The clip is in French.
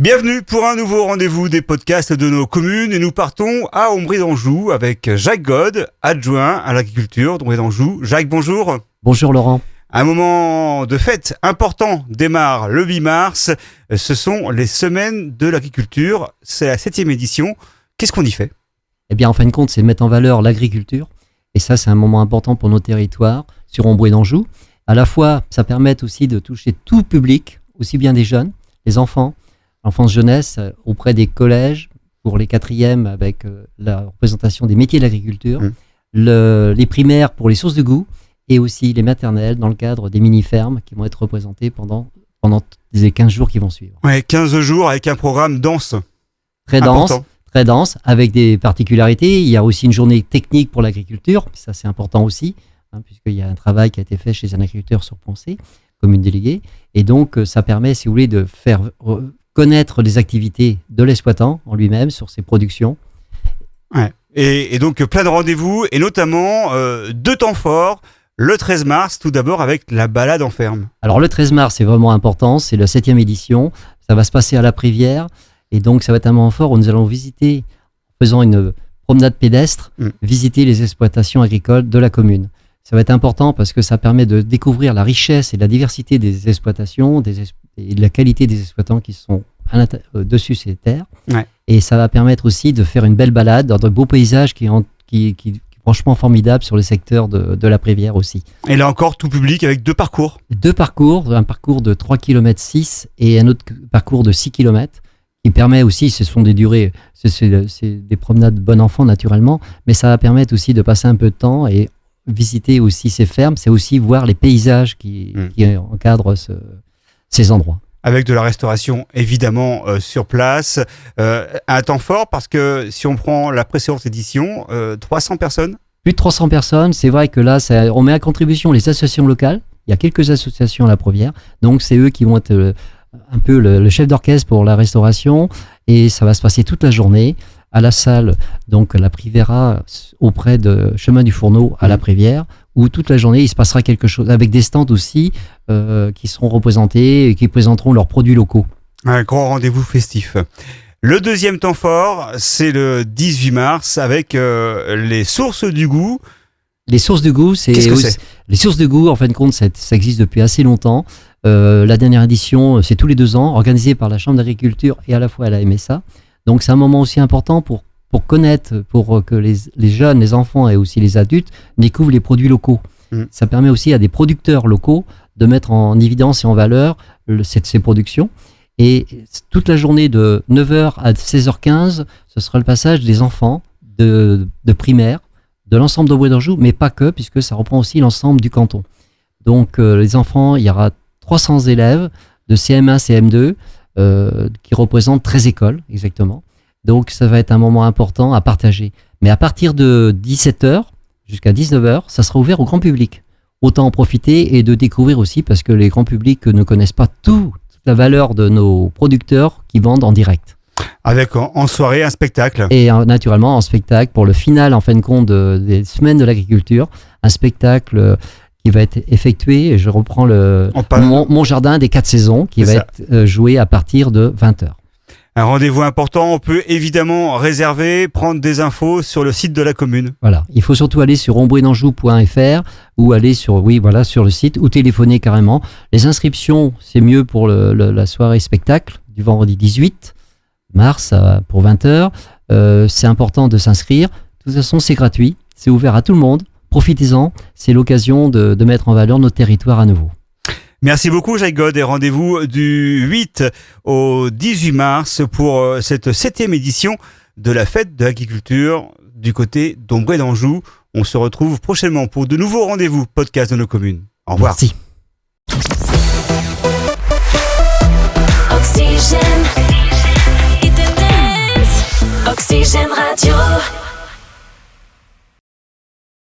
Bienvenue pour un nouveau rendez-vous des podcasts de nos communes et nous partons à Ombry d'Anjou avec Jacques God, adjoint à l'agriculture d'Ombry d'Anjou. Jacques, bonjour. Bonjour Laurent. Un moment de fête important démarre le 8 mars. Ce sont les semaines de l'agriculture. C'est la 7e édition. Qu'est-ce qu'on y fait ? Eh bien, en fin de compte, c'est mettre en valeur l'agriculture. Et ça, c'est un moment important pour nos territoires sur Ombry d'Anjou. À la fois, ça permet aussi de toucher tout public, aussi bien des jeunes, les enfants, l'enfance jeunesse, auprès des collèges, pour les 4e avec la représentation des métiers de l'agriculture, les primaires pour les sources de goût, et aussi les maternelles dans le cadre des mini-fermes qui vont être représentées pendant les 15 jours qui vont suivre. Ouais, 15 jours avec un programme dense. Très dense, avec des particularités. Il y a aussi une journée technique pour l'agriculture, ça c'est important aussi, puisqu'il y a un travail qui a été fait chez un agriculteur sur Poncé, comme une déléguée. Et donc ça permet, si vous voulez, de faire connaître les activités de l'exploitant en lui-même sur ses productions. Ouais. Et donc plein de rendez-vous, et notamment 2 temps forts. Le 13 mars, tout d'abord avec la balade en ferme. Alors le 13 mars, c'est vraiment important, c'est la 7e édition. Ça va se passer à la Privière. Et donc ça va être un moment fort où nous allons visiter, en faisant une promenade pédestre, visiter les exploitations agricoles de la commune. Ça va être important parce que ça permet de découvrir la richesse et la diversité des exploitations et de la qualité des exploitants qui sont dessus ces terres. Ouais. Et ça va permettre aussi de faire une belle balade dans de beaux paysages qui franchement formidable sur le secteur de la Privière aussi. Et là encore, tout public avec 2 parcours. 2 parcours, un parcours de 3,6 km et un autre parcours de 6 km qui permet aussi, ce sont des durées, c'est des promenades bon enfant naturellement, mais ça va permettre aussi de passer un peu de temps et visiter aussi ces fermes, c'est aussi voir les paysages qui encadrent ces endroits. Avec de la restauration évidemment sur place, un temps fort parce que si on prend la précédente édition, 300 personnes. Plus de 300 personnes, c'est vrai que là on met à contribution les associations locales, il y a quelques associations à la Privière, donc c'est eux qui vont être un peu le chef d'orchestre pour la restauration et ça va se passer toute la journée à la salle, donc la Privera auprès de Chemin du Fourneau à la Privière, où toute la journée il se passera quelque chose, avec des stands aussi qui seront représentés et qui présenteront leurs produits locaux. Un grand rendez-vous festif. Le 2e temps fort, c'est le 18 mars avec les sources du goût. Les sources de goût, Qu'est-ce que c'est ? Les sources de goût, en fin de compte, ça existe depuis assez longtemps. La dernière édition, c'est tous les 2 ans, organisée par la Chambre d'agriculture et à la fois à la MSA. Donc c'est un moment aussi important pour connaître, pour que les jeunes, les enfants et aussi les adultes découvrent les produits locaux. Ça permet aussi à des producteurs locaux de mettre en évidence et en valeur ces productions. Et toute la journée de 9h à 16h15, ce sera le passage des enfants de primaire, de l'ensemble d'Ombry d'Anjou, mais pas que, puisque ça reprend aussi l'ensemble du canton. Donc les enfants, il y aura 300 élèves de CM1, CM2, qui représentent 13 écoles exactement. Donc ça va être un moment important à partager. Mais à partir de 17h jusqu'à 19h, ça sera ouvert au grand public. Autant en profiter et de découvrir aussi, parce que les grands publics ne connaissent pas toute la valeur de nos producteurs qui vendent en direct. Avec en soirée un spectacle. Et naturellement en spectacle pour le final en fin de compte des semaines de l'agriculture, un spectacle qui va être effectué, et je reprends mon jardin des 4 saisons, qui va être joué à partir de 20h. Un rendez-vous important, on peut évidemment réserver, prendre des infos sur le site de la commune. Voilà, il faut surtout aller sur ombrydanjou.fr ou aller sur le site ou téléphoner carrément. Les inscriptions, c'est mieux pour la soirée spectacle du vendredi 18 mars pour 20h. C'est important de s'inscrire. De toute façon, c'est gratuit, c'est ouvert à tout le monde. Profitez-en, c'est l'occasion de mettre en valeur notre territoire à nouveau. Merci beaucoup Jacques God et rendez-vous du 8 au 18 mars pour cette 7e édition de la fête de l'agriculture du côté d'Ombry d'Anjou. On se retrouve prochainement pour de nouveaux rendez-vous podcast de nos communes. Au revoir. Merci. Oxygène Radio.